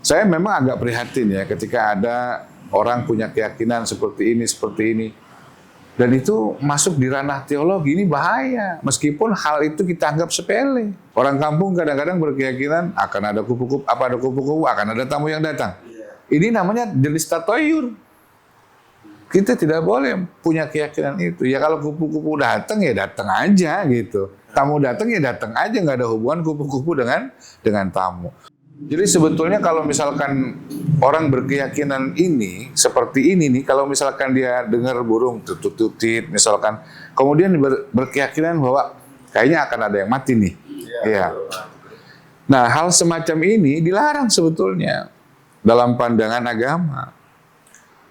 Saya memang agak prihatin ya ketika ada orang punya keyakinan seperti ini. Dan itu masuk di ranah teologi, ini bahaya. Meskipun hal itu kita anggap sepele. Orang kampung kadang-kadang berkeyakinan akan ada kupu-kupu, akan ada tamu yang datang. Ini namanya jenis tatoyur. Kita tidak boleh punya keyakinan itu. Ya kalau kupu-kupu datang ya datang aja gitu. Tamu datang ya datang aja, nggak ada hubungan kupu-kupu dengan tamu. Jadi sebetulnya kalau misalkan orang berkeyakinan ini seperti ini nih, kalau misalkan dia dengar burung tutut-tutit misalkan, kemudian berkeyakinan bahwa kayaknya akan ada yang mati nih. Iya. Nah, hal semacam ini dilarang sebetulnya dalam pandangan agama.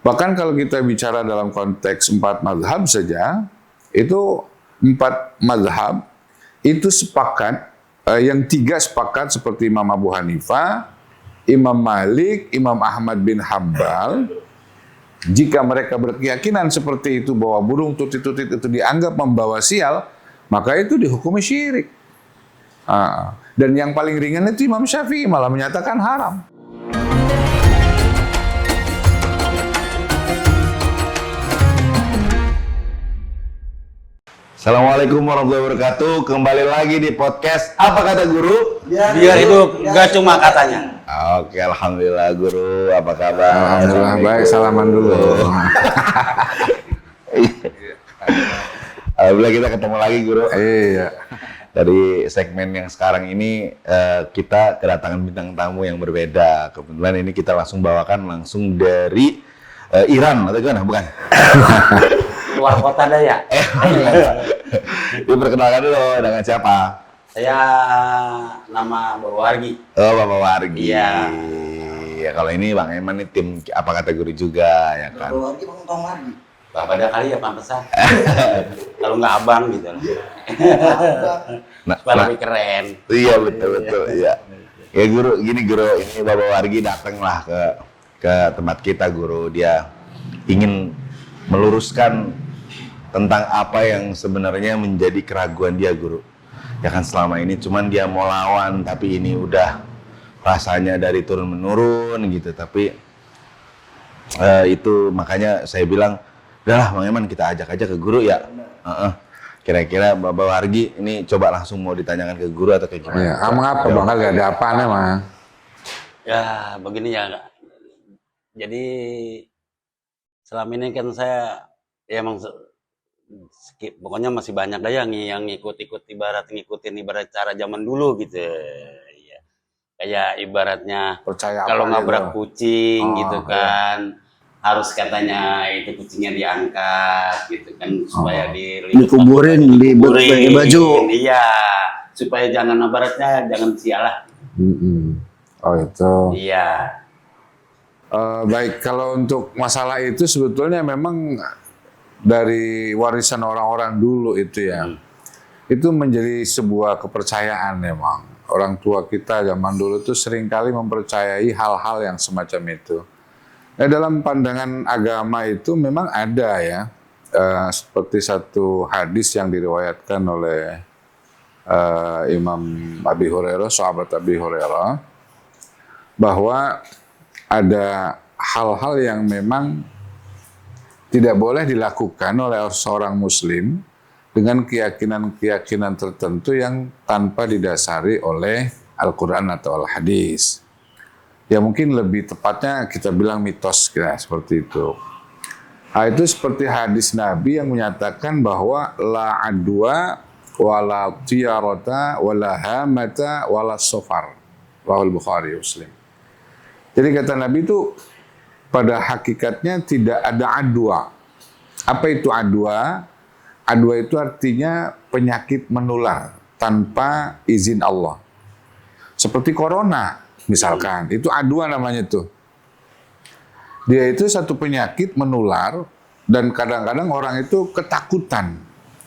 Bahkan kalau kita bicara dalam konteks 4 mazhab saja, itu 4 mazhab itu sepakat. Yang 3 sepakat seperti Imam Abu Hanifah, Imam Malik, Imam Ahmad bin Hambal. Jika mereka berkeyakinan seperti itu bahwa burung tutit-tutit itu dianggap membawa sial, maka itu dihukumi syirik. Dan yang paling ringan itu Imam Syafi'i malah menyatakan haram. Assalamualaikum warahmatullahi wabarakatuh. Kembali lagi di podcast Apa Kata Guru? Biar hidup, gak cuma katanya. Oke, alhamdulillah Guru. Apa kabar? Alhamdulillah baik, salaman dulu. Alhamdulillah kita ketemu lagi Guru. Iya. Dari segmen yang sekarang ini kita kedatangan bintang tamu yang berbeda. Kebetulan ini kita bawakan langsung dari Iran atau gimana? Bukan? Luar kota Daya. Diperkenalkan dulu dengan siapa? Saya nama Bapak Wargi. Oh, Bapak Wargi. Iya. Ya kalau ini Bang Eman nih tim Apa Kategori juga ya kan. Bapak Wargi, Bang Wargi. Bapak ada kali ya pantesan. Kalau nggak abang gitu. Supaya lebih keren. Iya betul. Iya. Ya Guru, gini Guru, ini Bapak Wargi datanglah ke tempat kita Guru. Dia ingin meluruskan tentang apa yang sebenarnya menjadi keraguan dia Guru. Ya kan selama ini cuman dia mau lawan, tapi ini udah rasanya dari turun menurun gitu. Tapi itu makanya saya bilang, udahlah Bang Eman kita ajak aja ke Guru ya. Kira-kira Bapak Wargi ini coba langsung mau ditanyakan ke Guru atau kayak gimana? Iya, emang apa Bang? Gak ada apaan emang. Ya begini ya. Jadi selama ini kan saya ya emang pokoknya masih banyak dah yang ngikutin ibarat cara zaman dulu gitu ya. Kayak ibaratnya Percaya kalau apa nabrak kucing gitu iya. kan, harus katanya itu kucingnya diangkat gitu kan supaya dikuburin di baju. Iya, supaya jangan ibaratnya jangan sialah. Oh itu. Iya. Baik, kalau untuk masalah itu sebetulnya memang dari warisan orang-orang dulu itu ya. Itu menjadi sebuah kepercayaan memang. Orang tua kita zaman dulu itu seringkali mempercayai hal-hal yang semacam itu. Nah, dalam pandangan agama itu memang ada ya. Seperti satu hadis yang diriwayatkan oleh Imam Abi Hurairah, sahabat Abi Hurairah, bahwa ada hal-hal yang memang tidak boleh dilakukan oleh seorang muslim dengan keyakinan-keyakinan tertentu yang tanpa didasari oleh Al-Quran atau Al-Hadis. Ya mungkin lebih tepatnya kita bilang mitos ya, seperti itu. Nah, itu seperti hadis Nabi yang menyatakan bahwa la adwa wala tiyarata wala hamata wala sofar. Rahul Bukhari Muslim. Jadi kata Nabi itu pada hakikatnya tidak ada adwa. Apa itu adwa? Adwa itu artinya penyakit menular tanpa izin Allah. Seperti corona misalkan, itu adwa namanya tuh. Dia itu satu penyakit menular dan kadang-kadang orang itu ketakutan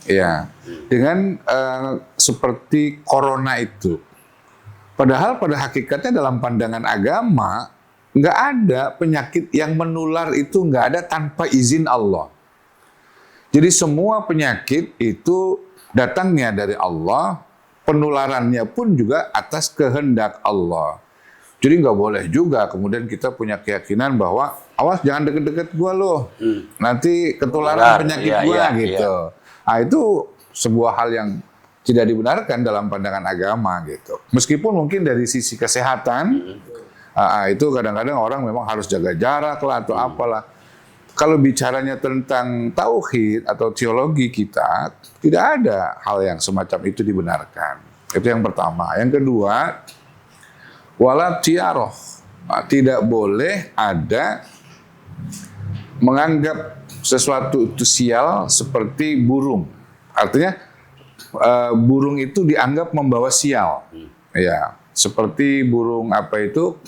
ya dengan seperti corona itu. Padahal pada hakikatnya dalam pandangan agama nggak ada penyakit yang menular itu nggak ada tanpa izin Allah. Jadi semua penyakit itu datangnya dari Allah, penularannya pun juga atas kehendak Allah. Jadi nggak boleh juga kemudian kita punya keyakinan bahwa awas jangan deket-deket gua loh, nanti ketularan penyakit Iya, gua iya, gitu. Nah itu sebuah hal yang tidak dibenarkan dalam pandangan agama gitu. Meskipun mungkin dari sisi kesehatan, itu kadang-kadang orang memang harus jaga jarak lah atau apalah. Kalau bicaranya tentang tauhid atau teologi kita, tidak ada hal yang semacam itu dibenarkan. Itu yang pertama. Yang kedua, wala tiaroh, tidak boleh ada menganggap sesuatu itu sial seperti burung. Artinya burung itu dianggap membawa sial. Ya, seperti burung apa itu?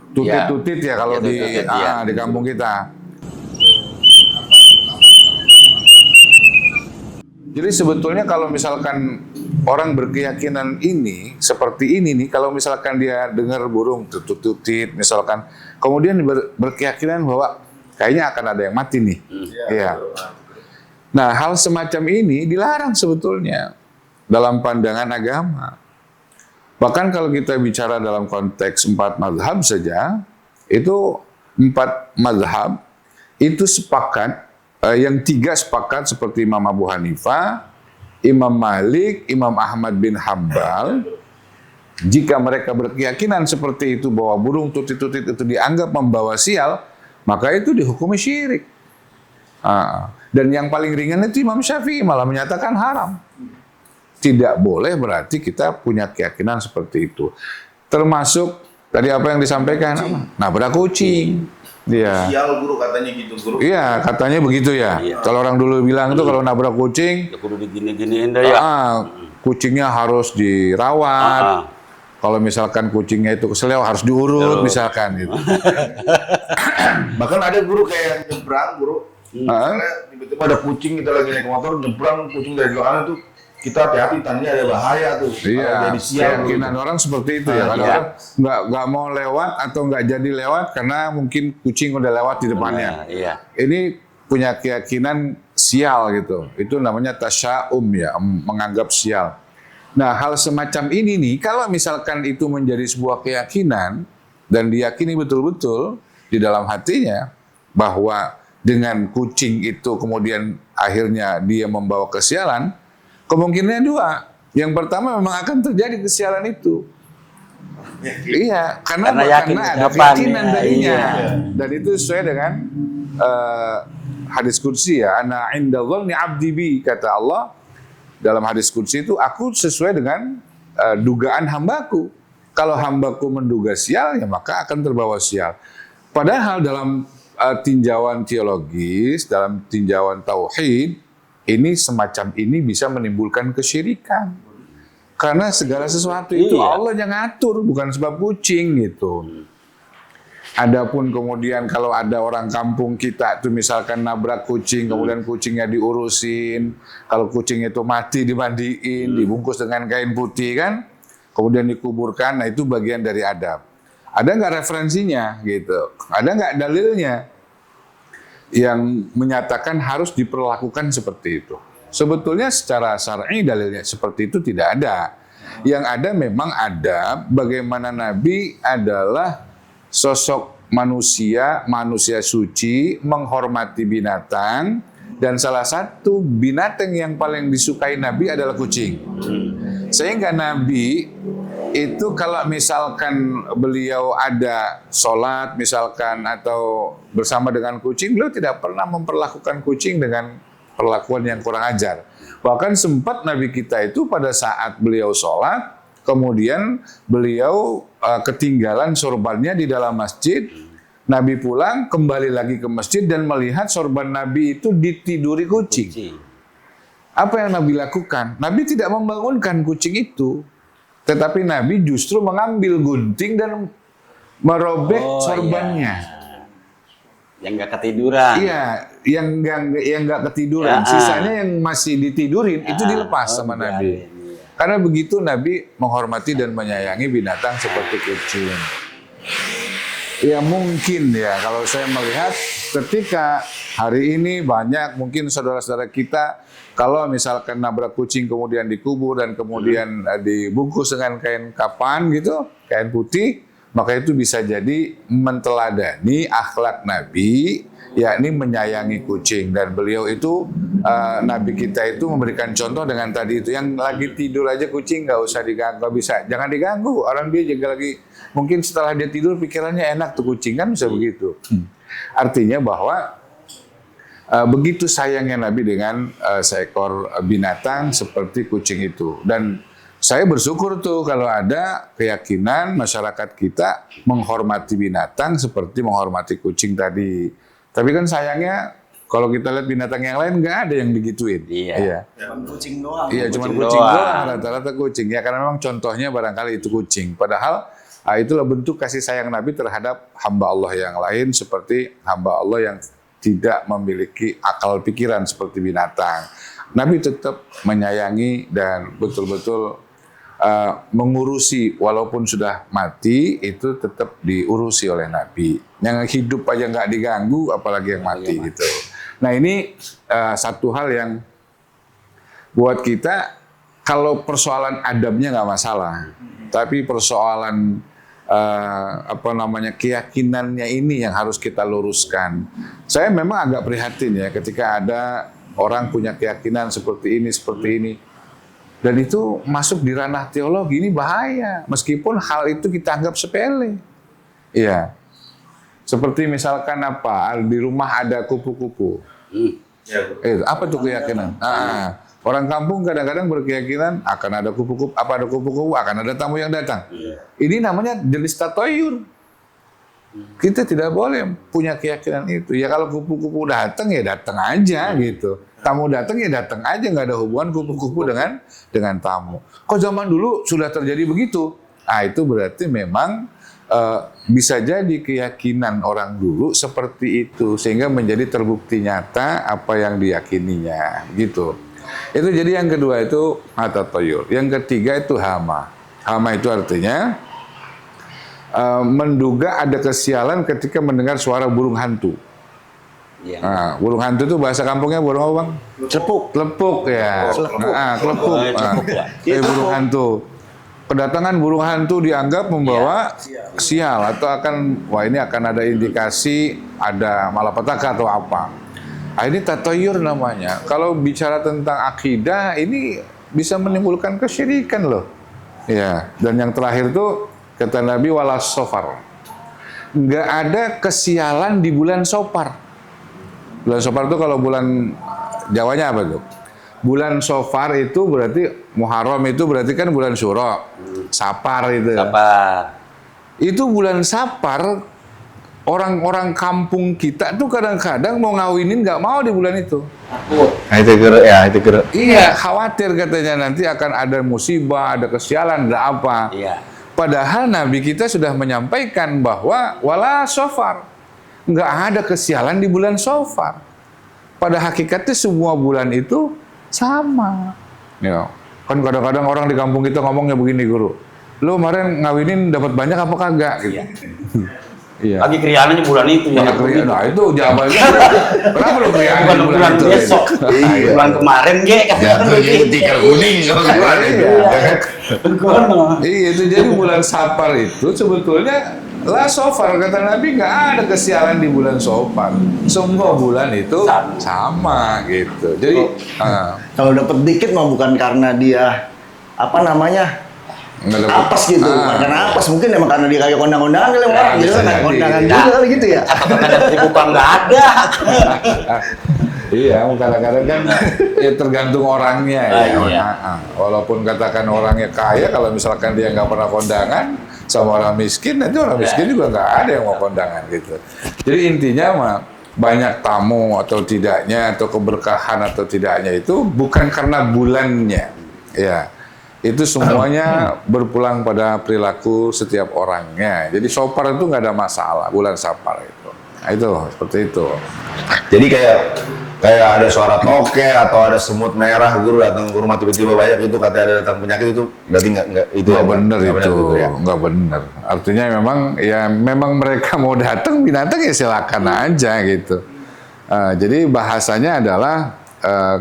Tutit-tutit ya kalau Ya, tutit-tutit, ya. di kampung kita. Jadi sebetulnya kalau misalkan orang berkeyakinan ini seperti ini nih, kalau misalkan dia dengar burung tutut-tutit misalkan, kemudian berkeyakinan bahwa kayaknya akan ada yang mati nih. Iya. Nah, hal semacam ini dilarang sebetulnya dalam pandangan agama. Bahkan kalau kita bicara dalam konteks 4 mazhab saja, itu 4 mazhab itu sepakat, yang 3 sepakat seperti Imam Abu Hanifah, Imam Malik, Imam Ahmad bin Hambal, jika mereka berkeyakinan seperti itu bahwa burung tutit-tutit itu dianggap membawa sial, maka itu dihukumi syirik. Dan yang paling ringan itu Imam Syafi'i malah menyatakan haram. Tidak boleh berarti kita punya keyakinan seperti itu. Termasuk tadi apa yang disampaikan, nabrak kucing. Iya. Sial guru katanya gitu guru. Iya, katanya begitu ya. Kalau orang dulu bilang itu kalau nabrak kucing, Ya kudu digini-giniin deh ya. kucingnya harus dirawat. Kalau misalkan kucingnya itu keseleo harus diurut misalkan gitu. Bahkan ada guru kayak nyebrang guru. Misalnya tiba-tiba ada kucing, kita lagi naik motor, nyebrang kucing dari belakang itu, kita hati-hati, tandanya ada bahaya tuh. Iya, Jadi sial. keyakinan orang seperti itu ya. Kadang-kadang nggak mau lewat atau nggak jadi lewat karena mungkin kucing udah lewat di depannya. Iya. Ini punya keyakinan sial gitu. Itu namanya tasya'um ya, menganggap sial. Nah, hal semacam ini nih, kalau misalkan itu menjadi sebuah keyakinan dan diyakini betul-betul di dalam hatinya bahwa dengan kucing itu kemudian akhirnya dia membawa kesialan, kemungkinannya 2. Yang pertama memang akan terjadi kesialan itu. Iya, karena ada keyakinan darinya. Dan itu sesuai dengan hadis qudsi ya, ana inda dhanni 'abdi bi, kata Allah dalam hadis qudsi itu, aku sesuai dengan dugaan hambaku. Kalau hambaku menduga sial, ya maka akan terbawa sial. Padahal dalam tinjauan teologis, dalam tinjauan tauhid, ini semacam ini bisa menimbulkan kesyirikan. Karena segala sesuatu itu Allah yang ngatur, bukan sebab kucing gitu. Adapun kemudian kalau ada orang kampung kita itu misalkan nabrak kucing, kemudian kucingnya diurusin, kalau kucing itu mati dimandiin, dibungkus dengan kain putih kan, kemudian dikuburkan, nah itu bagian dari adab. Ada nggak referensinya gitu? Ada nggak dalilnya yang menyatakan harus diperlakukan seperti itu? Sebetulnya secara syar'i dalilnya seperti itu tidak ada. Yang ada memang ada bagaimana Nabi adalah sosok manusia suci, menghormati binatang, dan salah satu binatang yang paling disukai Nabi adalah kucing. Sehingga Nabi itu kalau misalkan beliau ada sholat misalkan atau bersama dengan kucing, beliau tidak pernah memperlakukan kucing dengan perlakuan yang kurang ajar. Bahkan sempat Nabi kita itu pada saat beliau sholat, kemudian beliau ketinggalan sorbannya di dalam masjid. Nabi pulang, kembali lagi ke masjid dan melihat sorban Nabi itu ditiduri kucing. Apa yang Nabi lakukan? Nabi tidak membangunkan kucing itu, tetapi Nabi justru mengambil gunting dan merobek sorbannya. Yang nggak ketiduran. Iya, yang nggak ketiduran. Sisanya yang masih ditidurin itu dilepas sama Nabi. Karena begitu Nabi menghormati dan menyayangi binatang seperti kucing. Ya mungkin ya kalau saya melihat ketika hari ini banyak mungkin saudara-saudara kita kalau misalkan nabrak kucing kemudian dikubur dan kemudian dibungkus dengan kain kapan gitu, kain putih, maka itu bisa jadi menteladani akhlak Nabi, yakni menyayangi kucing. Dan beliau itu Nabi kita itu memberikan contoh dengan tadi itu, yang lagi tidur aja kucing nggak usah diganggu, nggak bisa, jangan diganggu. Orang dia juga lagi mungkin setelah dia tidur pikirannya enak tuh kucing, kan bisa begitu. Artinya bahwa begitu sayangnya Nabi dengan seekor binatang seperti kucing itu. Dan saya bersyukur tuh kalau ada keyakinan masyarakat kita menghormati binatang seperti menghormati kucing tadi. Tapi kan sayangnya kalau kita lihat binatang yang lain nggak ada yang digituin. Iya. Cuman kucing doang. Iya, cuma kucing doang, rata-rata kucing. Ya karena memang contohnya barangkali itu kucing. Padahal itulah bentuk kasih sayang Nabi terhadap hamba Allah yang lain seperti hamba Allah yang tidak memiliki akal pikiran seperti binatang. Nabi tetap menyayangi dan betul-betul mengurusi, walaupun sudah mati itu tetap diurusi oleh Nabi. Yang hidup aja nggak diganggu, apalagi yang mati gitu. Nah ini satu hal yang buat kita, kalau persoalan adabnya nggak masalah, tapi persoalan keyakinannya ini yang harus kita luruskan. Saya memang agak prihatin ya ketika ada orang punya keyakinan seperti ini. Dan itu masuk di ranah teologi, ini bahaya. Meskipun hal itu kita anggap sepele. Iya. Seperti misalkan di rumah ada kupu-kupu. Apa tuh keyakinan? Orang kampung kadang-kadang berkeyakinan akan ada kupu-kupu, akan ada tamu yang datang. Ini namanya jenis tatoyur. Kita tidak boleh punya keyakinan itu. Ya kalau kupu-kupu datang ya datang aja gitu. Tamu datang ya datang aja, nggak ada hubungan kupu-kupu dengan tamu. Kok zaman dulu sudah terjadi begitu? Itu berarti memang bisa jadi keyakinan orang dulu seperti itu sehingga menjadi terbukti nyata apa yang diyakininya gitu. Itu jadi yang kedua itu tatoyur. Yang ketiga itu hama. Hama itu artinya menduga ada kesialan ketika mendengar suara burung hantu. Burung hantu itu bahasa kampungnya burung apa, Bang? Celepuk ya. Celepuk. Burung hantu. Kedatangan burung hantu dianggap membawa sial atau ini akan ada indikasi ada malapetaka atau apa. Ini tatoyur namanya. Kalau bicara tentang akidah ini bisa menimbulkan kesyirikan loh. Ya, dan yang terakhir tuh kata Nabi walas sofar. Nggak ada kesialan di bulan Sofar. Bulan Sofar itu kalau bulan Jawanya apa tuh? Bulan Sofar itu berarti Muharram itu berarti kan bulan Syuro. Sapar itu. Sapar. Itu bulan Sapar, orang-orang kampung kita tuh kadang-kadang mau ngawinin nggak mau di bulan itu. Itu guru. Iya, khawatir katanya nanti akan ada musibah, ada kesialan, ada apa. Iya. Padahal Nabi kita sudah menyampaikan bahwa wala sofar. Nggak ada kesialan di bulan Sofar. Pada hakikatnya semua bulan itu sama. Ya. Kan kadang-kadang orang di kampung kita ngomongnya begini, Guru. Lu kemarin ngawinin dapat banyak apa kagak? Gitu. Iya. Lagi kriananya bulan itu ya. Nah itu jawabannya. Kenapa lu krianan Bukan bulan itu? besok. Bulan kemarin Tikar kuning. Iya itu jadi bulan Safar itu sebetulnya la sofar, kata Nabi, nggak ada kesialan di bulan Sofar. Semua bulan itu sama gitu. Jadi kalau dapat dikit mah bukan karena dia apes gitu, bukan karena apes, mungkin emang karena dia kayak kondangan kali orang, jadi kayak kondangan juga kali gitu ya. Catatan ada bukan nggak ada. Iya, kadang-kadang kan ya tergantung orangnya ya. Walaupun katakan orangnya kaya, kalau misalkan dia nggak pernah kondangan sama orang miskin, nanti orang miskin juga nggak ada yang mau kondangan gitu. Jadi intinya mah banyak tamu atau tidaknya, atau keberkahan atau tidaknya itu bukan karena bulannya, ya. Itu semuanya berpulang pada perilaku setiap orangnya. Jadi Sofar itu nggak ada masalah, bulan Safar itu. Nah, itu seperti itu. Jadi kayak ada suara toke atau ada semut merah, Guru datang ke rumah tiba-tiba banyak itu katanya ada datang penyakit, itu berarti nggak itu nggak benar itu ya? Nggak benar. Artinya memang mereka mau datang binatang ya silakan aja gitu. Jadi bahasanya adalah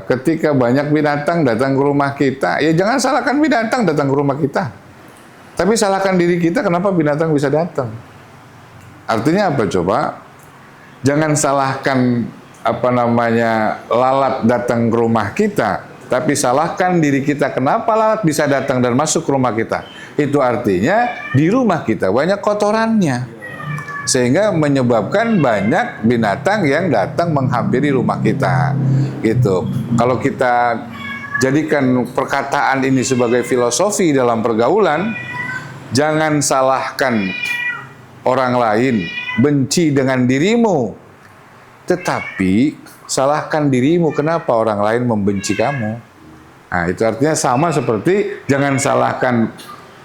ketika banyak binatang datang ke rumah kita, ya jangan salahkan binatang datang ke rumah kita. Tapi salahkan diri kita kenapa binatang bisa datang. Artinya apa coba? Jangan salahkan lalat datang ke rumah kita, tapi salahkan diri kita kenapa lalat bisa datang dan masuk ke rumah kita. Itu artinya di rumah kita banyak kotorannya, sehingga menyebabkan banyak binatang yang datang menghampiri rumah kita. Gitu. Kalau kita jadikan perkataan ini sebagai filosofi dalam pergaulan, jangan salahkan orang lain benci dengan dirimu, tetapi salahkan dirimu kenapa orang lain membenci kamu. Nah, itu artinya sama seperti jangan salahkan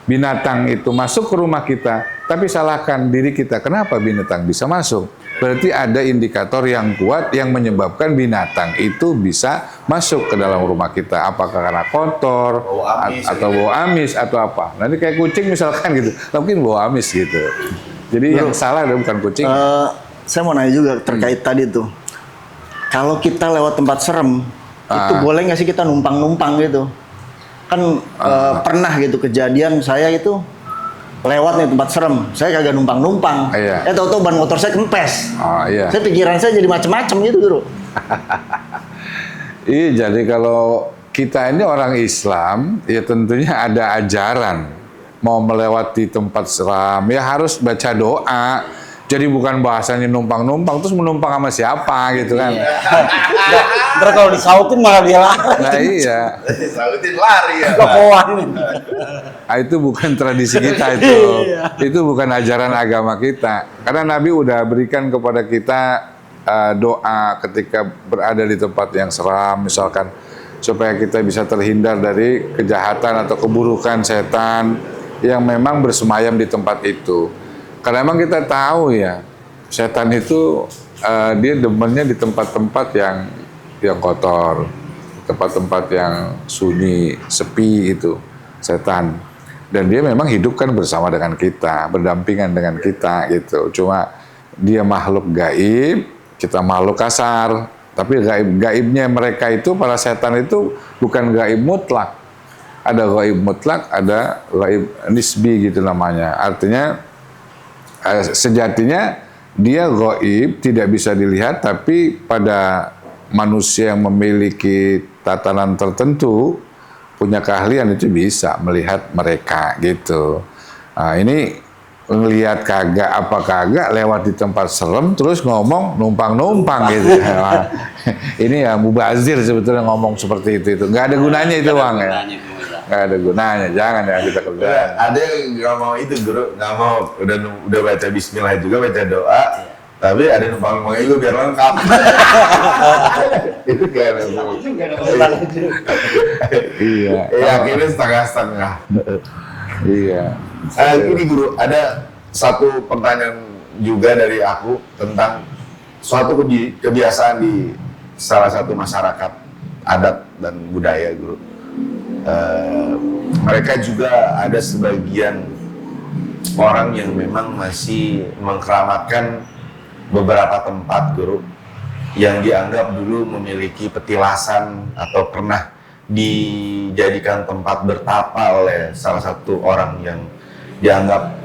binatang itu masuk ke rumah kita, tapi salahkan diri kita kenapa binatang bisa masuk. Berarti ada indikator yang kuat yang menyebabkan binatang itu bisa masuk ke dalam rumah kita. Apakah karena kotor, atau bau amis, atau apa. Nanti kayak kucing misalkan gitu, mungkin bau amis gitu. Jadi yang salah adalah bukan kucing. Saya mau nanya juga terkait tadi tuh. Kalau kita lewat tempat serem, itu boleh nggak sih kita numpang-numpang gitu? Kan pernah gitu kejadian saya itu lewat nih tempat serem, saya kagak numpang-numpang. Tahu-tahu ban motor saya kempes. Saya pikiran saya jadi macam-macam gitu, Guru. Iya, jadi kalau kita ini orang Islam, ya tentunya ada ajaran. Mau melewati tempat seram, ya harus baca doa. Jadi bukan bahasanya numpang-numpang, terus menumpang sama siapa gitu kan. Ntar kalau disautin malah dia lari. Nah iya. Disautin lari ya. Nah, itu bukan tradisi kita itu. Itu bukan ajaran agama kita. Karena Nabi udah berikan kepada kita doa ketika berada di tempat yang seram, misalkan supaya kita bisa terhindar dari kejahatan atau keburukan setan yang memang bersemayam di tempat itu. Karena memang kita tahu ya, setan itu dia demennya di tempat-tempat yang kotor, tempat-tempat yang sunyi, sepi itu setan. Dan dia memang hidup kan bersama dengan kita, berdampingan dengan kita gitu. Cuma dia makhluk gaib, kita makhluk kasar. Tapi gaibnya mereka itu, para setan itu bukan gaib mutlak. Ada gaib mutlak, ada gaib nisbi gitu namanya. Artinya sejatinya dia gaib, tidak bisa dilihat, tapi pada manusia yang memiliki tatanan tertentu, punya keahlian itu bisa melihat mereka gitu. Nah, ini ngelihat kagak apa kagak lewat di tempat serem terus ngomong numpang-numpang gitu. Nah, ini ya mubazir sebetulnya ngomong seperti itu. Nggak ada gunanya itu Bang ya. Nggak ada gunanya, jangan ya kita kerjain. Ada yang nggak mau itu Guru, nggak mau udah baca Bismillah juga, baca doa, tapi ada numpang-numpang juga biar lengkap. Itu kayak Iya. Ya akhirnya setengah-setengah. Iya. Ini Guru, ada satu pertanyaan juga dari aku tentang suatu kebiasaan di salah satu masyarakat adat dan budaya Guru. Mereka juga ada sebagian orang yang memang masih mengkeramatkan beberapa tempat Guru yang dianggap dulu memiliki petilasan atau pernah dijadikan tempat bertapa oleh salah satu orang yang dianggap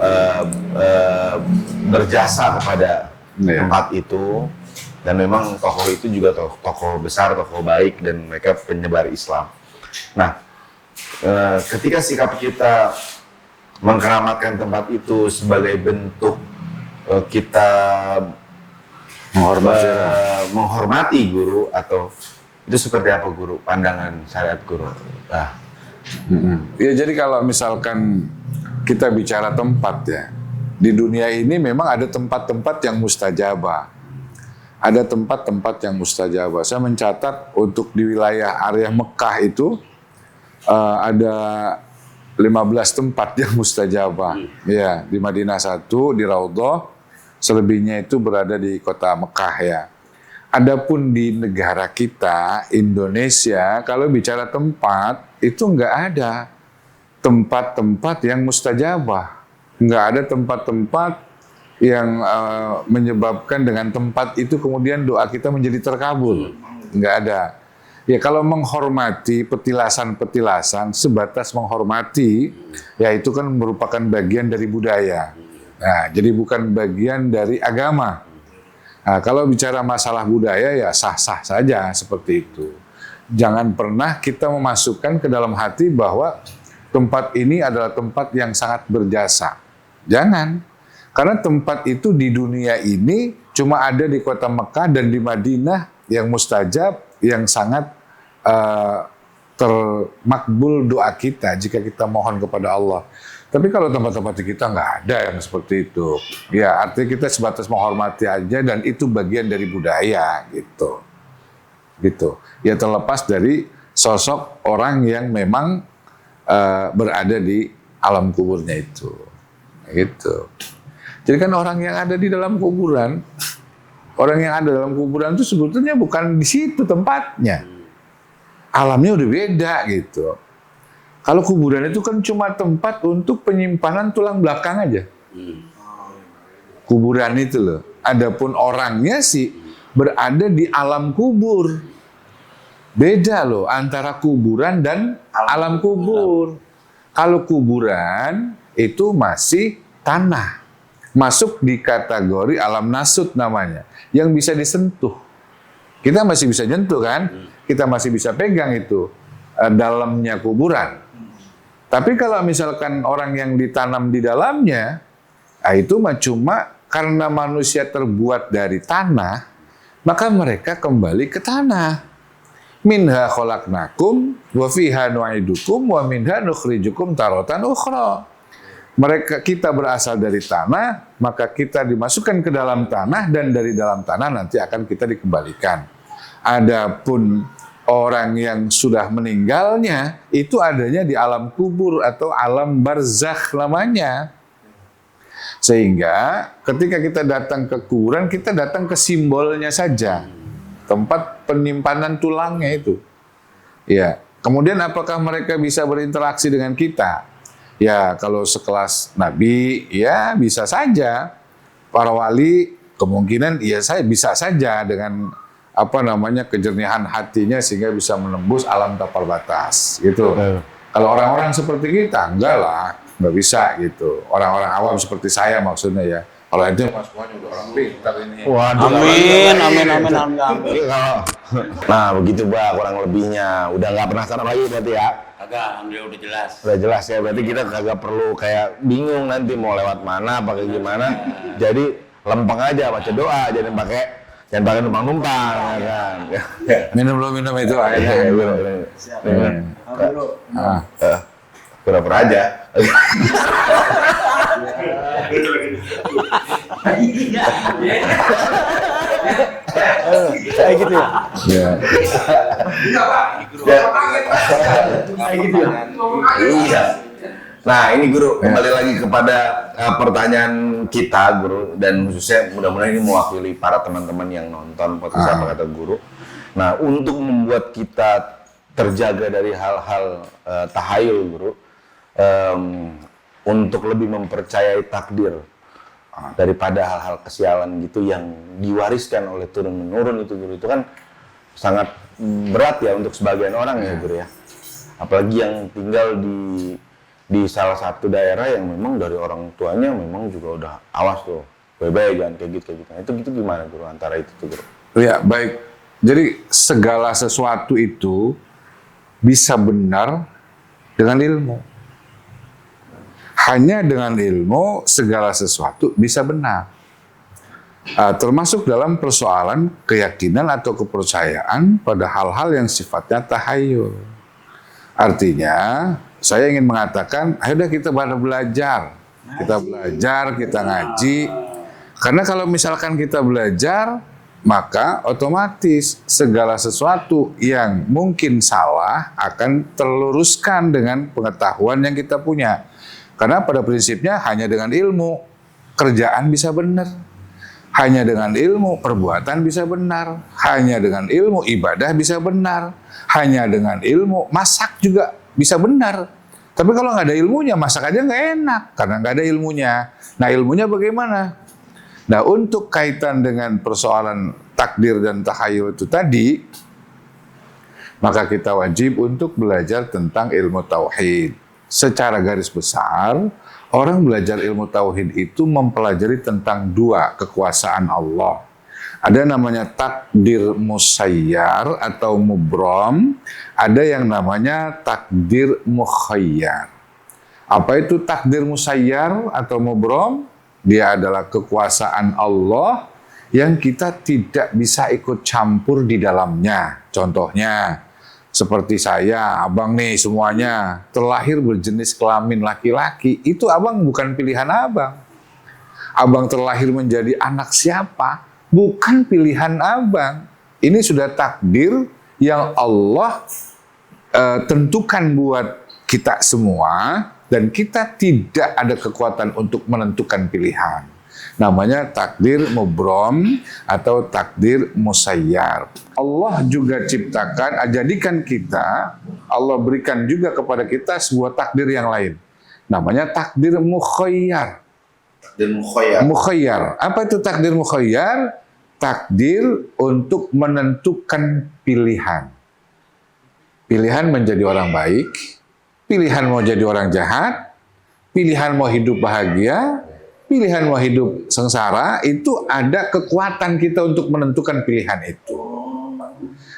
berjasa kepada tempat itu, dan memang tokoh itu juga tokoh besar, tokoh baik, dan mereka penyebar Islam. Nah, ketika sikap kita mengkeramatkan tempat itu sebagai bentuk kita menghormati Guru, atau itu seperti apa Guru, pandangan syariat Guru? Ya, jadi kalau misalkan kita bicara tempat ya, di dunia ini memang ada tempat-tempat yang mustajabah. Ada tempat-tempat yang mustajabah. Saya mencatat untuk di wilayah area Mekah itu ada 15 tempat yang mustajabah. Ya, di Madinah 1, di Raudhah, selebihnya itu berada di kota Mekah ya. Adapun di negara kita, Indonesia, kalau bicara tempat, itu nggak ada tempat-tempat yang mustajabah. Nggak ada tempat-tempat menyebabkan dengan tempat itu kemudian doa kita menjadi terkabul. Nggak ada. Ya kalau menghormati petilasan-petilasan sebatas menghormati, ya itu kan merupakan bagian dari budaya. Nah, jadi bukan bagian dari agama. Nah, kalau bicara masalah budaya ya sah-sah saja seperti itu. Jangan pernah kita memasukkan ke dalam hati bahwa tempat ini adalah tempat yang sangat berjasa. Jangan. Karena tempat itu di dunia ini cuma ada di kota Mekah dan di Madinah yang mustajab, yang sangat termakbul doa kita jika kita mohon kepada Allah. Tapi kalau tempat-tempat kita nggak ada yang seperti itu. Ya artinya kita sebatas menghormati aja dan itu bagian dari budaya gitu. Gitu. Ya terlepas dari sosok orang yang memang berada di alam kuburnya itu. Gitu. Jadi kan orang yang ada di dalam kuburan, orang yang ada dalam kuburan itu sebetulnya bukan di situ tempatnya. Alamnya udah beda gitu. Kalau kuburan itu kan cuma tempat untuk penyimpanan tulang belakang aja. Kuburan itu loh. Adapun orangnya sih berada di alam kubur. Beda loh antara kuburan dan alam kubur. Kalau kuburan itu masih tanah. Masuk di kategori alam nasut namanya. Yang bisa disentuh. Kita masih bisa nyentuh kan? Kita masih bisa pegang itu dalamnya kuburan. Tapi kalau misalkan orang yang ditanam di dalamnya, itu cuma karena manusia terbuat dari tanah, maka mereka kembali ke tanah. Minha khalaqnakum wa fiha nu'idukum wa minha nukhrijukum taratan ukhra. Kita berasal dari tanah, maka kita dimasukkan ke dalam tanah dan dari dalam tanah nanti akan kita dikembalikan. Adapun orang yang sudah meninggalnya itu adanya di alam kubur atau alam barzakh namanya. Sehingga ketika kita datang ke kuburan, kita datang ke simbolnya saja. Tempat penyimpanan tulangnya itu. Ya, kemudian apakah mereka bisa berinteraksi dengan kita? Ya, kalau sekelas nabi, ya bisa saja. Para wali kemungkinan ya saya bisa saja dengan kejernihan hatinya sehingga bisa menembus alam tapal batas gitu. Kalau orang-orang seperti kita enggak lah, nggak bisa gitu. Orang-orang awam seperti saya maksudnya ya. Kalau itu mas semuanya udah orang pintar ini. Waduh, Amin. Nah begitu Mbak kurang lebihnya. Udah nggak penasaran lagi berarti ya? Agak, alhamdulillah udah jelas. Udah jelas ya, berarti kita kagak perlu kayak bingung nanti mau lewat mana, pakai gimana. Jadi lempeng aja baca doa, jangan pakai numpang-numpang ya kan. Minum itu airnya. Pura-pura aja. Kayak gitu ya. Ya. Iya. Nah ini Guru, kembali lagi kepada pertanyaan kita Guru, dan khususnya mudah-mudahan ini mewakili para teman-teman yang nonton podcast Apa Kata Guru. Nah untuk membuat kita terjaga dari hal-hal tahayul Guru, untuk lebih mempercayai takdir daripada hal-hal kesialan gitu yang diwariskan oleh turun-menurun itu Guru, itu kan sangat berat ya untuk sebagian orang ya Guru ya. Apalagi yang tinggal di salah satu daerah yang memang dari orang tuanya memang juga udah awas tuh, baik-baik jangan kayak gitu. Nah, itu gitu gimana Guru antara itu tuh Guru? Ya baik, jadi segala sesuatu itu bisa benar dengan ilmu. Hanya dengan ilmu segala sesuatu bisa benar. Termasuk dalam persoalan keyakinan atau kepercayaan pada hal-hal yang sifatnya tahayul. Artinya, saya ingin mengatakan, ayo dah kita belajar. Kita belajar, kita ngaji. Karena kalau misalkan kita belajar, maka otomatis segala sesuatu yang mungkin salah akan terluruskan dengan pengetahuan yang kita punya. Karena pada prinsipnya hanya dengan ilmu kerjaan bisa benar. Hanya dengan ilmu perbuatan bisa benar. Hanya dengan ilmu ibadah bisa benar. Hanya dengan ilmu masak juga bisa benar. Tapi kalau nggak ada ilmunya, masak aja nggak enak karena nggak ada ilmunya. Nah ilmunya bagaimana? Nah, untuk kaitan dengan persoalan takdir dan tahayul itu tadi, maka kita wajib untuk belajar tentang ilmu tauhid. Secara garis besar, orang belajar ilmu tauhid itu mempelajari tentang dua kekuasaan Allah. Ada namanya takdir musayyar atau mubrom, ada yang namanya takdir mukhayyar. Apa itu takdir musayyar atau mubrom? Dia adalah kekuasaan Allah yang kita tidak bisa ikut campur di dalamnya. Contohnya, seperti saya, abang nih semuanya terlahir berjenis kelamin laki-laki, itu abang bukan pilihan abang. Abang terlahir menjadi anak siapa? Bukan pilihan abang. Ini sudah takdir yang Allah tentukan buat kita semua, dan kita tidak ada kekuatan untuk menentukan pilihan. Namanya takdir mubrom atau takdir musayyar. Allah juga ciptakan, jadikan kita, Allah berikan juga kepada kita sebuah takdir yang lain. Namanya takdir mukhayyar. Takdir mukhayyar. Mukhayyar. Apa itu takdir mukhayyar? Takdir untuk menentukan pilihan. Pilihan menjadi orang baik, pilihan mau jadi orang jahat, pilihan mau hidup bahagia, pilihan mau hidup sengsara, itu ada kekuatan kita untuk menentukan pilihan itu.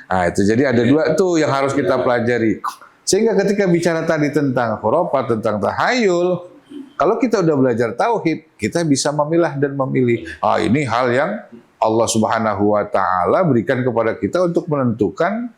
Nah, itu jadi ada dua tuh yang harus kita pelajari. Sehingga ketika bicara tadi tentang khurafat, tentang tahayul, kalau kita udah belajar tauhid, kita bisa memilah dan memilih. Ini hal yang Allah Subhanahu wa taala berikan kepada kita untuk menentukan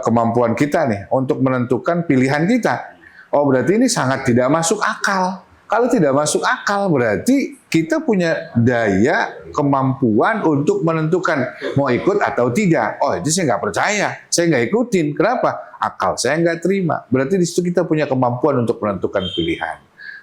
kemampuan kita nih, untuk menentukan pilihan kita. Oh, berarti ini sangat tidak masuk akal. Kalau tidak masuk akal, berarti kita punya daya, kemampuan untuk menentukan mau ikut atau tidak. Oh, itu saya nggak percaya, saya nggak ikutin. Kenapa? Akal saya nggak terima. Berarti di situ kita punya kemampuan untuk menentukan pilihan.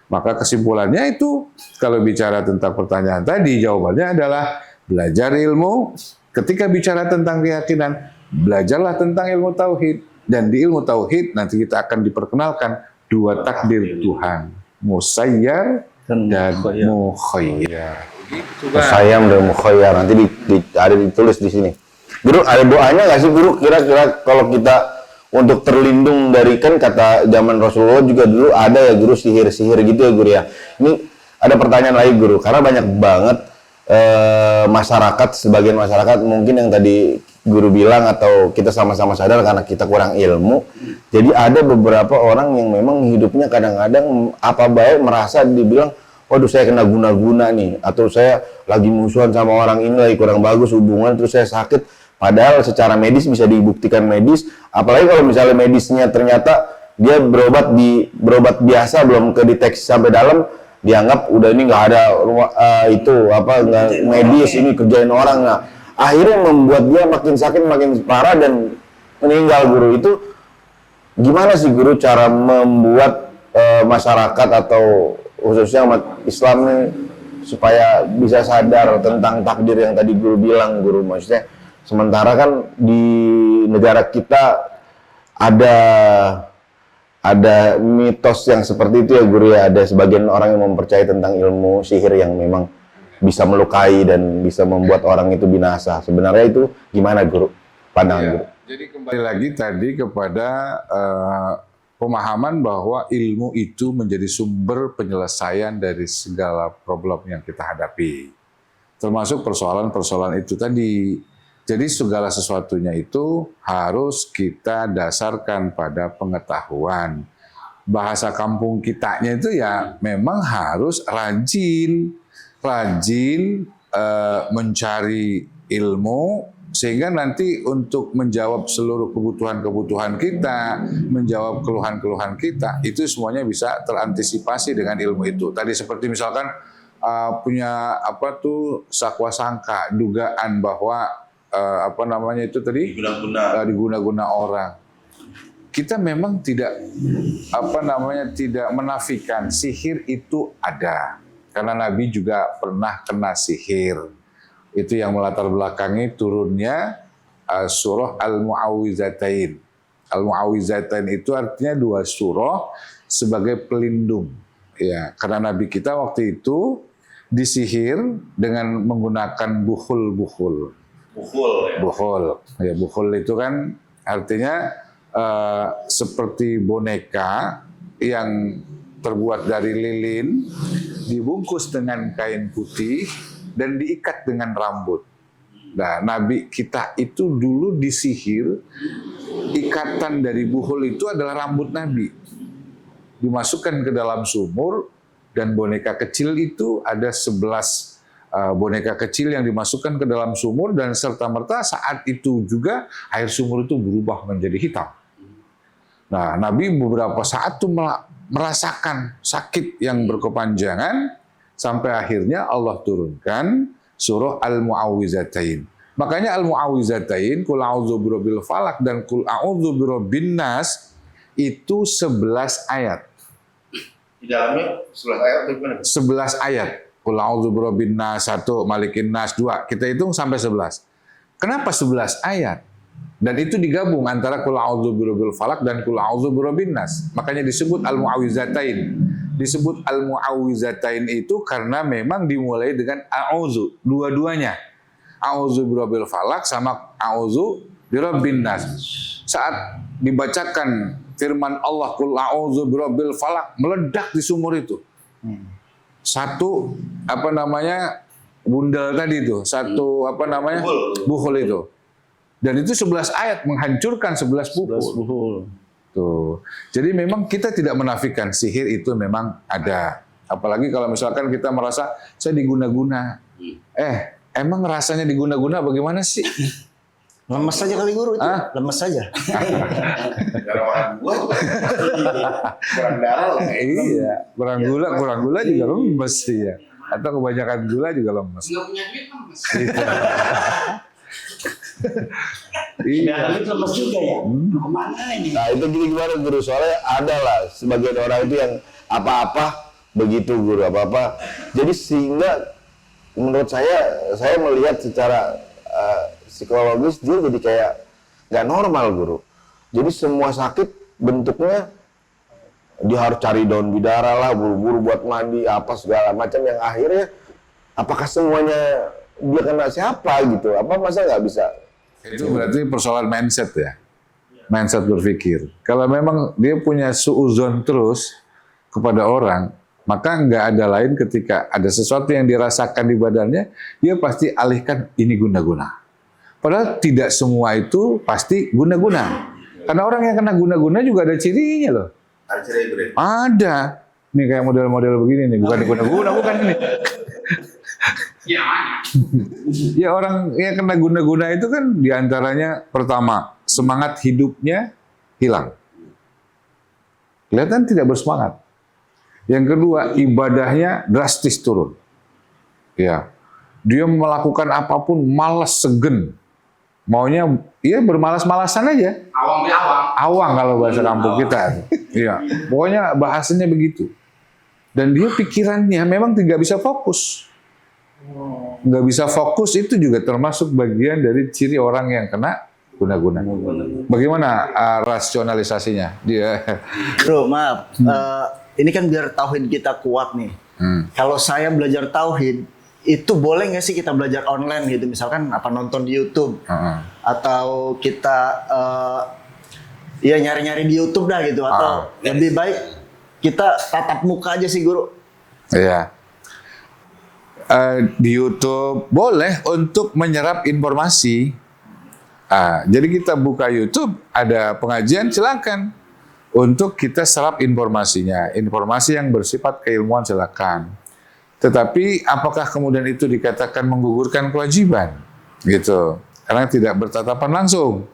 Maka kesimpulannya itu, kalau bicara tentang pertanyaan tadi, jawabannya adalah belajar ilmu. Ketika bicara tentang keyakinan, belajarlah tentang ilmu tauhid. Dan di ilmu tauhid nanti kita akan diperkenalkan dua takdir Tuhan, musayyar dan mukhayyar. Musayyar dan mukhayyar, nanti ada ditulis di sini. Guru, ada doanya nggak sih guru? Kira-kira kalau kita untuk terlindung dari, kan kata zaman Rasulullah juga dulu ada ya guru, sihir-sihir gitu ya guru ya. Ini ada pertanyaan lagi guru, karena banyak banget masyarakat, sebagian masyarakat mungkin yang tadi guru bilang atau kita sama-sama sadar karena kita kurang ilmu. Jadi ada beberapa orang yang memang hidupnya kadang-kadang apa baik merasa dibilang, waduh saya kena guna-guna nih, atau saya lagi musuhan sama orang ini, lagi kurang bagus hubungan, terus saya sakit. Padahal secara medis bisa dibuktikan medis, apalagi kalau misalnya medisnya ternyata dia berobat biasa, belum kedeteksi sampai dalam, dianggap udah ini nggak ada nggak medis, ini kerjain orang. Nah, akhirnya membuat dia makin sakit, makin parah dan meninggal guru. Itu gimana sih guru cara membuat masyarakat atau khususnya umat Islam nih supaya bisa sadar tentang takdir yang tadi guru bilang guru? Maksudnya sementara kan di negara kita ada mitos yang seperti itu ya guru ya, ada sebagian orang yang mempercayai tentang ilmu sihir yang memang bisa melukai dan bisa membuat orang itu binasa. Sebenarnya itu gimana guru? Pandangan guru. Jadi kembali lagi tadi kepada pemahaman bahwa ilmu itu menjadi sumber penyelesaian dari segala problem yang kita hadapi. Termasuk persoalan-persoalan itu tadi. Jadi segala sesuatunya itu harus kita dasarkan pada pengetahuan. Bahasa kampung kitanya itu ya memang harus rajin mencari ilmu, sehingga nanti untuk menjawab seluruh kebutuhan-kebutuhan kita, menjawab keluhan-keluhan kita, itu semuanya bisa terantisipasi dengan ilmu itu. Tadi seperti misalkan punya sakwa sangka, dugaan bahwa diguna-guna orang. Kita memang tidak tidak menafikan sihir itu ada. Karena Nabi juga pernah kena sihir. Itu yang melatar belakangi turunnya surah Al-Mu'awwizatain. Al-Mu'awwizatain itu artinya dua surah sebagai pelindung. Ya, karena Nabi kita waktu itu disihir dengan menggunakan buhul. Buhul. Ya, buhul itu kan artinya seperti boneka yang terbuat dari lilin, dibungkus dengan kain putih dan diikat dengan rambut. Nah, Nabi kita itu dulu disihir, ikatan dari buhul itu adalah rambut Nabi. Dimasukkan ke dalam sumur, dan boneka kecil itu ada 11 boneka kecil yang dimasukkan ke dalam sumur, dan serta-merta saat itu juga air sumur itu berubah menjadi hitam. Nah, Nabi beberapa saat tuh merasakan sakit yang berkepanjangan sampai akhirnya Allah turunkan surah Al-Mu'awwizatain. Makanya Al-Mu'awwizatain, Qul a'udzu birabbil falaq dan Qul a'udzu birabbin nas itu 11 ayat. Di dalamnya 11 ayat atau gimana? 11 ayat. Qul a'udzu birabbin nas 1, malikin nas 2. Kita hitung sampai 11. Kenapa 11 ayat? Dan itu digabung antara Qul a'udzu birabbil falaq dan Qul a'udzu birabbin nas. Makanya disebut Al-Mu'awwizatain. Disebut Al-Mu'awwizatain itu karena memang dimulai dengan a'udzu, dua-duanya. A'udzu birabbil falaq sama a'udzu birabbin nas. Saat dibacakan firman Allah Qul a'udzu birabbil falaq, meledak di sumur itu. Satu bundel tadi itu, buhul itu. Dan itu 11 ayat menghancurkan 11 buhul. Tuh. Jadi memang kita tidak menafikan sihir itu memang ada. Apalagi kalau misalkan kita merasa saya diguna-guna. Emang rasanya diguna-guna bagaimana sih? Lemes saja kali guru itu. Lemes saja. Gara-gara gua kurang darah lah. Iya, kurang gula juga lemes sih ya. Atau kebanyakan gula juga lemes. Nggak punya duit lemes. Iya. Duit lemes juga ya. Kemana ini? Nah itu gimana guru? Soalnya ada lah sebagian orang itu yang apa-apa begitu guru, apa-apa. Jadi sehingga menurut saya melihat secara psikologis dia jadi kayak nggak normal guru. Jadi semua sakit bentuknya dia harus cari daun bidara lah, buru-buru buat mandi apa segala macam, yang akhirnya apakah semuanya dia kena siapa gitu? Apa masa nggak bisa? Itu berarti persoalan mindset ya. Mindset berpikir. Kalau memang dia punya suuzon terus kepada orang, maka nggak ada lain ketika ada sesuatu yang dirasakan di badannya, dia pasti alihkan ini guna-guna. Padahal tidak semua itu pasti guna-guna. Karena orang yang kena guna-guna juga ada cirinya loh. Ada ciri itu deh. Ada. Nih kayak model-model begini nih, bukan guna-guna, bukan ini. Ya mana? Ya orang yang kena guna-guna itu kan diantaranya pertama, semangat hidupnya hilang. Kelihatan tidak bersemangat. Yang kedua, ibadahnya drastis turun. Ya, dia melakukan apapun malas segen. Maunya ya bermalas-malasan aja. Awang be awang. Awang kalau bahasa kampung kita. Iya, pokoknya bahasanya begitu. Dan dia pikirannya memang tidak bisa fokus. Nggak bisa fokus itu juga termasuk bagian dari ciri orang yang kena guna-guna. Bagaimana rasionalisasinya? Dia. Bro, maaf. Ini kan biar tauhid kita kuat nih. Kalau saya belajar tauhid, itu boleh nggak sih kita belajar online gitu? Misalkan nonton di YouTube atau kita ya nyari-nyari di YouTube dah gitu, atau lebih baik kita tatap muka aja sih guru. Iya. Di YouTube boleh untuk menyerap informasi. Jadi kita buka YouTube, ada pengajian, silakan untuk kita serap informasinya. Informasi yang bersifat keilmuan silakan. Tetapi apakah kemudian itu dikatakan menggugurkan kewajiban? Gitu. Karena tidak bertatapan langsung.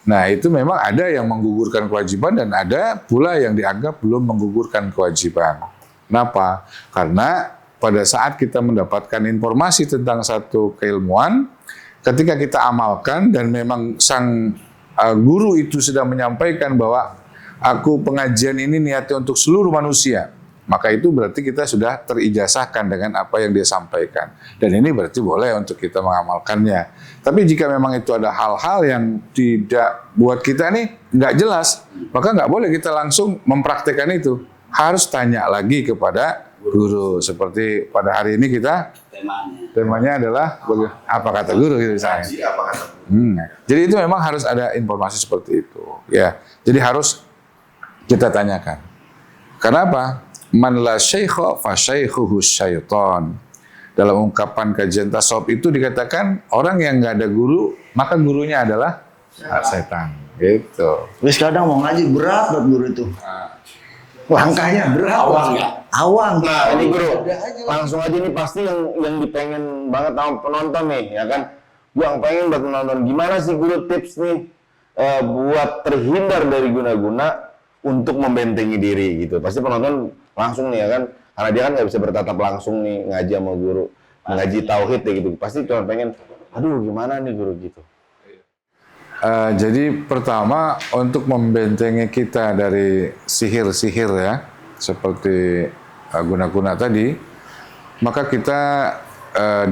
Nah, itu memang ada yang menggugurkan kewajiban dan ada pula yang dianggap belum menggugurkan kewajiban. Kenapa? Karena pada saat kita mendapatkan informasi tentang satu keilmuan, ketika kita amalkan dan memang sang guru itu sudah menyampaikan bahwa aku pengajian ini niatnya untuk seluruh manusia, maka itu berarti kita sudah terijazahkan dengan apa yang dia sampaikan. Dan ini berarti boleh untuk kita mengamalkannya. Tapi jika memang itu ada hal-hal yang tidak buat kita nih nggak jelas, maka nggak boleh kita langsung mempraktekkan itu. Harus tanya lagi kepada guru. Seperti pada hari ini kita temanya adalah apa kata guru gitu misalnya. Jadi itu memang harus ada informasi seperti itu. Ya, jadi harus kita tanyakan. Kenapa? Man la syaikha fa syaikhuhu syaitan. Dalam ungkapan kajian tasawuf itu dikatakan orang yang nggak ada guru, maka gurunya adalah setan. Gitu. Terus kadang mau ngaji berat buat guru itu. Langkahnya berat. Awang. Nah ini guru, langsung aja nih pasti yang dipengen banget sama penonton nih, ya kan? Gua pengen buat penonton, gimana sih guru tips nih buat terhindar dari guna-guna untuk membentengi diri gitu. Pasti penonton langsung nih ya kan, karena dia kan nggak bisa bertatap langsung nih ngaji sama guru, ngaji tauhid ya gitu. Pasti cuma pengen, aduh gimana nih guru gitu. Jadi pertama untuk membentengi kita dari sihir-sihir ya, seperti guna-guna tadi, maka kita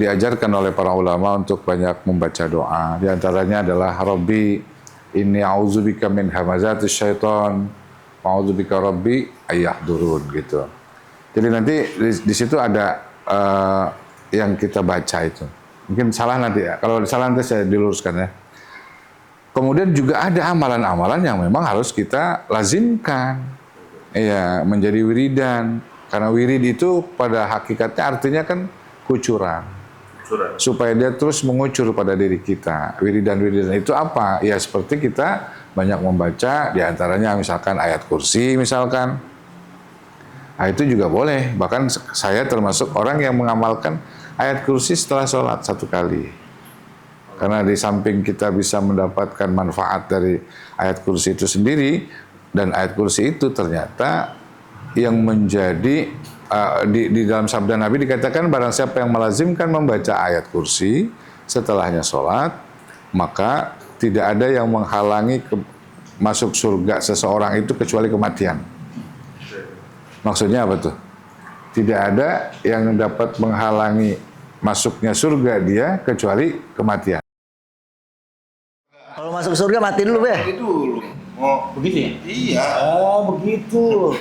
diajarkan oleh para ulama untuk banyak membaca doa. Di antaranya adalah Rabbi inni a'udzubika min hamazatis syaiton, a'udzubika Rabbi ayyahdurun gitu. Jadi nanti di situ ada yang kita baca itu. Mungkin salah nanti ya. Kalau salah nanti saya diluruskan ya. Kemudian juga ada amalan-amalan yang memang harus kita lazimkan. Iya, menjadi wiridan. Karena wirid itu pada hakikatnya artinya kan kucuran. Supaya dia terus mengucur pada diri kita. Wiridan-wiridan itu apa? Ya seperti kita banyak membaca, diantaranya misalkan ayat kursi misalkan. Nah, itu juga boleh. Bahkan saya termasuk orang yang mengamalkan ayat kursi setelah sholat 1 kali. Karena di samping kita bisa mendapatkan manfaat dari ayat kursi itu sendiri, dan ayat kursi itu ternyata yang menjadi di dalam sabda Nabi dikatakan barang siapa yang melazimkan membaca ayat kursi setelahnya sholat, maka tidak ada yang menghalangi masuk surga seseorang itu kecuali kematian. Maksudnya apa tuh? Tidak ada yang dapat menghalangi masuknya surga dia kecuali kematian. Kalau masuk surga mati dulu, Be. Oh, begitu ya? Iya. Oh, begitu.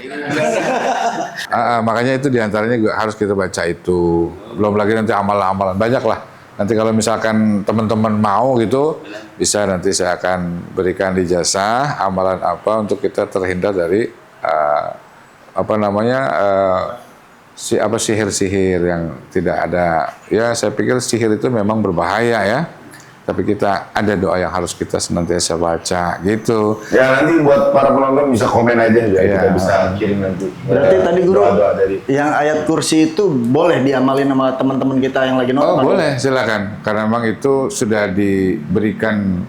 Makanya itu diantaranya juga harus kita baca itu. Belum lagi nanti amalan-amalan banyak lah. Nanti kalau misalkan teman-teman mau gitu, bisa nanti saya akan berikan di jasa amalan apa untuk kita terhindar dari sihir-sihir yang tidak ada. Ya saya pikir sihir itu memang berbahaya ya. Tapi kita ada doa yang harus kita senantiasa baca gitu. Ya nanti buat para penonton bisa komen aja ya, kita bisa kirim nanti. Berarti tadi guru doa-doa dari yang ayat kursi itu boleh diamalin sama teman-teman kita yang lagi nonton? Oh boleh, silakan. Karena memang itu sudah diberikan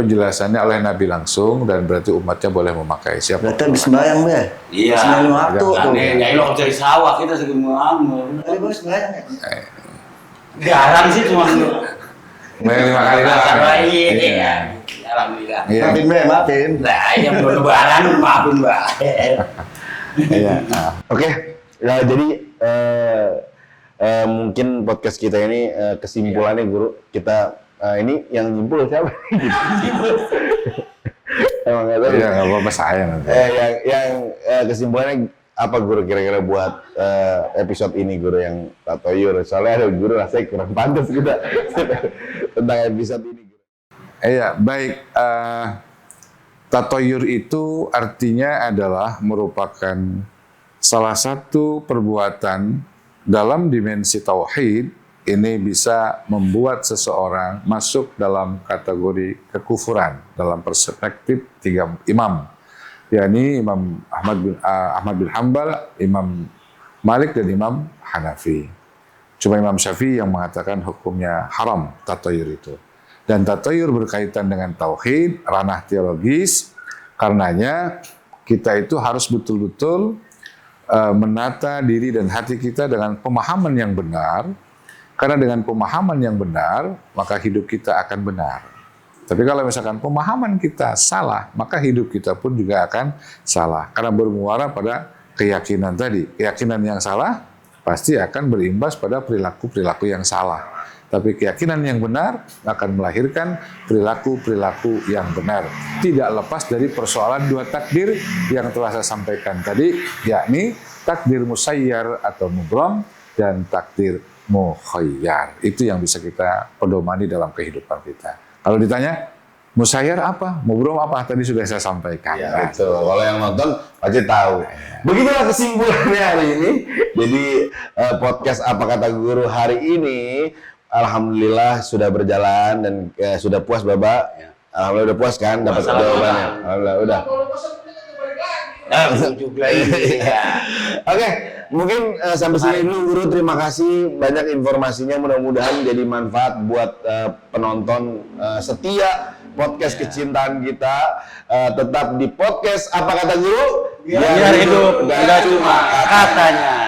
penjelasannya oleh Nabi langsung, dan berarti umatnya boleh memakai. Siapa? Berarti habis sembahyang, Be. Iya. Sembahyang waktu tuh. Nyai lo cari sawah kita segimana? Tadi baru sembahyang ya? Jarang sih cuma Main 5 kali doang. Iya. Alhamdulillah. Iya. Maafin, Be, maafin. Nah, yang belum lebaran maafin, Mbak. Iya. Oke, ya jadi mungkin podcast kita ini kesimpulannya guru, kita ini yang nyimpul siapa? Emang nggak tahu. Iya, nggak apa-apa saya nanti. Yang kesimpulannya apa guru kira-kira buat episode ini guru yang tatoyur? Soalnya ada guru rasanya kurang pantas kita tentang episode ini. Iya, baik. Tatoyur itu artinya adalah merupakan salah satu perbuatan dalam dimensi tauhid. Ini bisa membuat seseorang masuk dalam kategori kekufuran dalam perspektif 3 imam, yakni Imam Ahmad bin Hanbal, Imam Malik, dan Imam Hanafi. Cuma Imam Syafi'i yang mengatakan hukumnya haram tatoyur itu. Dan tatoyur berkaitan dengan tauhid, ranah teologis. Karenanya kita itu harus betul-betul menata diri dan hati kita dengan pemahaman yang benar. Karena dengan pemahaman yang benar, maka hidup kita akan benar. Tapi kalau misalkan pemahaman kita salah, maka hidup kita pun juga akan salah. Karena bermuara pada keyakinan tadi. Keyakinan yang salah pasti akan berimbas pada perilaku-perilaku yang salah. Tapi keyakinan yang benar akan melahirkan perilaku-perilaku yang benar. Tidak lepas dari persoalan dua takdir yang telah saya sampaikan tadi, yakni takdir musayyar atau mubram dan takdir mukhayyar. Itu yang bisa kita pedomani dalam kehidupan kita. Kalau ditanya, musayyar apa? Mubram apa? Tadi sudah saya sampaikan. Ya, betul. Kalau yang nonton pasti tahu. Begitulah kesimpulannya hari ini. Jadi podcast Apa Kata Guru hari ini alhamdulillah sudah berjalan dan sudah puas Baba. Ya. Alhamdulillah udah puas kan dapat jawabannya. Alhamdulillah udah. Ujuk lagi. Ya. Oke, mungkin sampai sini dulu Guru. Terima kasih banyak informasinya. Mudah-mudahan jadi manfaat buat penonton setia podcast kecintaan kita. Tetap di podcast Apa Kata Guru. Biar hidup, nggak cuma katanya.